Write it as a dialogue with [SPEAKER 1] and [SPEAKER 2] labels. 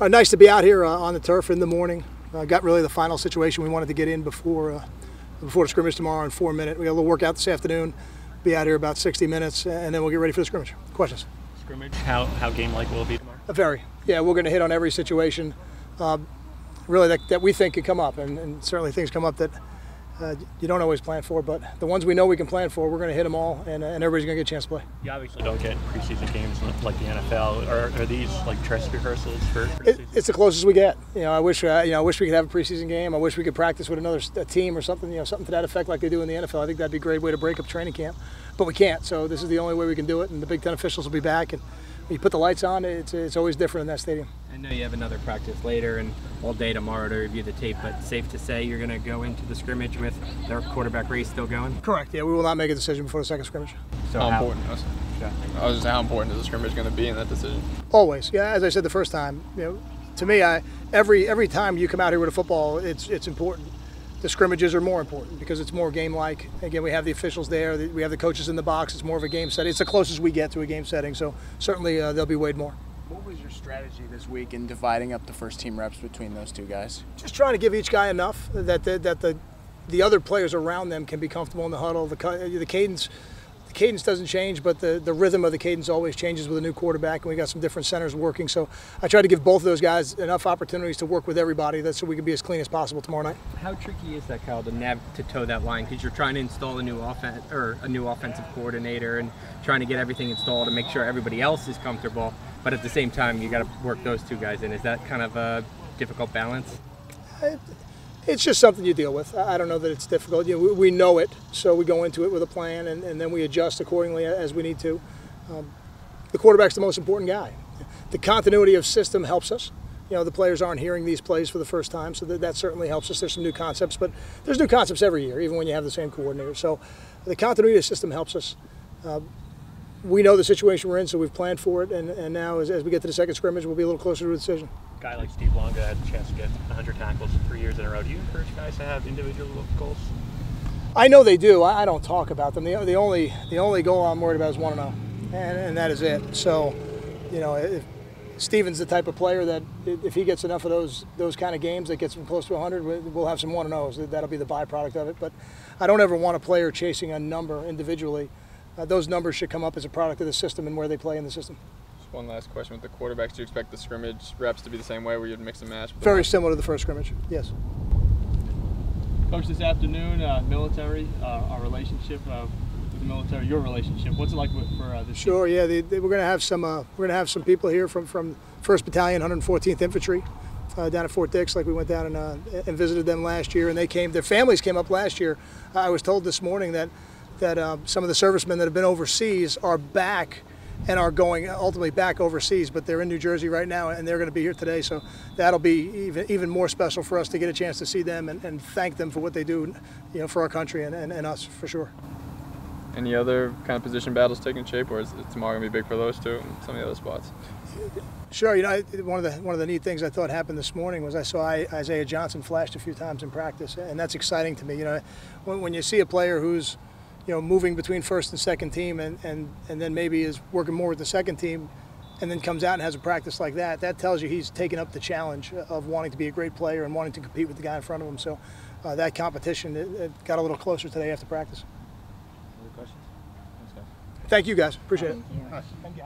[SPEAKER 1] Nice to be out here on the turf in the morning. Got really the final situation we wanted to get in before the scrimmage tomorrow in 4 minutes. We got a little workout this afternoon. Be out here about 60 minutes, and then we'll get ready for the scrimmage. Questions?
[SPEAKER 2] Scrimmage, how game-like will it be tomorrow?
[SPEAKER 1] Very. Yeah, we're going to hit on every situation really that we think could come up, and certainly things come up that you don't always plan for, but the ones we know we can plan for, we're going to hit them all, and everybody's going to get a chance to play.
[SPEAKER 2] You obviously don't get preseason games like the NFL. Are these like dress rehearsals for preseason?
[SPEAKER 1] It's the closest we get. I wish we could have a preseason game. I wish we could practice with a team or something, something to that effect like they do in the NFL. I think that'd be a great way to break up training camp, but we can't. So this is the only way we can do it, and the Big Ten officials will be back. And when you put the lights on, it's always different in that stadium.
[SPEAKER 3] I know you have another practice later and all day tomorrow to review the tape, but safe to say you're going to go into the scrimmage with their quarterback race still going?
[SPEAKER 1] Correct. Yeah, we will not make a decision before the second scrimmage.
[SPEAKER 4] So how important? I was just how important is the scrimmage going to be in that decision?
[SPEAKER 1] Always. Yeah, as I said the first time, to me, every time you come out here with a football, it's important. The scrimmages are more important because it's more game-like. Again, we have the officials there. We have the coaches in the box. It's more of a game setting. It's the closest we get to a game setting, so certainly they'll be weighed more.
[SPEAKER 5] What was your strategy this week in dividing up the first-team reps between those two guys?
[SPEAKER 1] Just trying to give each guy enough that the other players around them can be comfortable in the huddle. The cadence doesn't change, but the rhythm of the cadence always changes with a new quarterback, and we got some different centers working. So I try to give both of those guys enough opportunities to work with everybody so we can be as clean as possible tomorrow night.
[SPEAKER 3] How tricky is that, Kyle, to toe that line? Because you're trying to install a new offensive coordinator and trying to get everything installed and make sure everybody else is comfortable, but at the same time you got to work those two guys in. Is that kind of a difficult balance?
[SPEAKER 1] It's just something you deal with. I don't know that it's difficult. We know it, so we go into it with a plan, and then we adjust accordingly as we need to. The quarterback's the most important guy. The continuity of system helps us. The players aren't hearing these plays for the first time, so that certainly helps us. There's some new concepts, but there's new concepts every year, even when you have the same coordinator. So the continuity of system helps us. We know the situation we're in, so we've planned for it, and now as we get to the second scrimmage, we'll be a little closer to a decision.
[SPEAKER 2] A guy like Steve Longa had a chance to get 100 tackles 3 years in a row. Do you encourage guys to have individual goals?
[SPEAKER 1] I know they do. I don't talk about them. The only goal I'm worried about is 1-0, and that is it. So, if Steven's the type of player that if he gets enough of those kind of games that gets him close to 100, we'll have some 1-0s. That'll be the byproduct of it. But I don't ever want a player chasing a number individually. Those numbers should come up as a product of the system and where they play in the system.
[SPEAKER 4] Just one last question with the quarterbacks. Do you expect the scrimmage reps to be the same way where you'd mix and match?
[SPEAKER 1] Very similar to the first scrimmage, yes.
[SPEAKER 6] Coach, this afternoon, military, our relationship with the military, your relationship, what's it like for this
[SPEAKER 1] Sure, team? Yeah, we're going to have some people here from 1st Battalion, 114th Infantry down at Fort Dix, like we went down and visited them last year, and their families came up last year. I was told this morning that some of the servicemen that have been overseas are back and are going ultimately back overseas, but they're in New Jersey right now, and they're going to be here today. So that'll be even more special for us to get a chance to see them and thank them for what they do, for our country and us for sure.
[SPEAKER 4] Any other kind of position battles taking shape, or is tomorrow going to be big for those two and some of the other spots?
[SPEAKER 1] Sure. One of the neat things I thought happened this morning was I saw Isaiah Johnson flashed a few times in practice, and that's exciting to me. When you see a player who's moving between first and second team and then maybe is working more with the second team and then comes out and has a practice like that, that tells you he's taken up the challenge of wanting to be a great player and wanting to compete with the guy in front of him. So that competition it got a little closer today after practice.
[SPEAKER 6] Other questions?
[SPEAKER 1] Thank you guys. Appreciate it.
[SPEAKER 6] Thank you.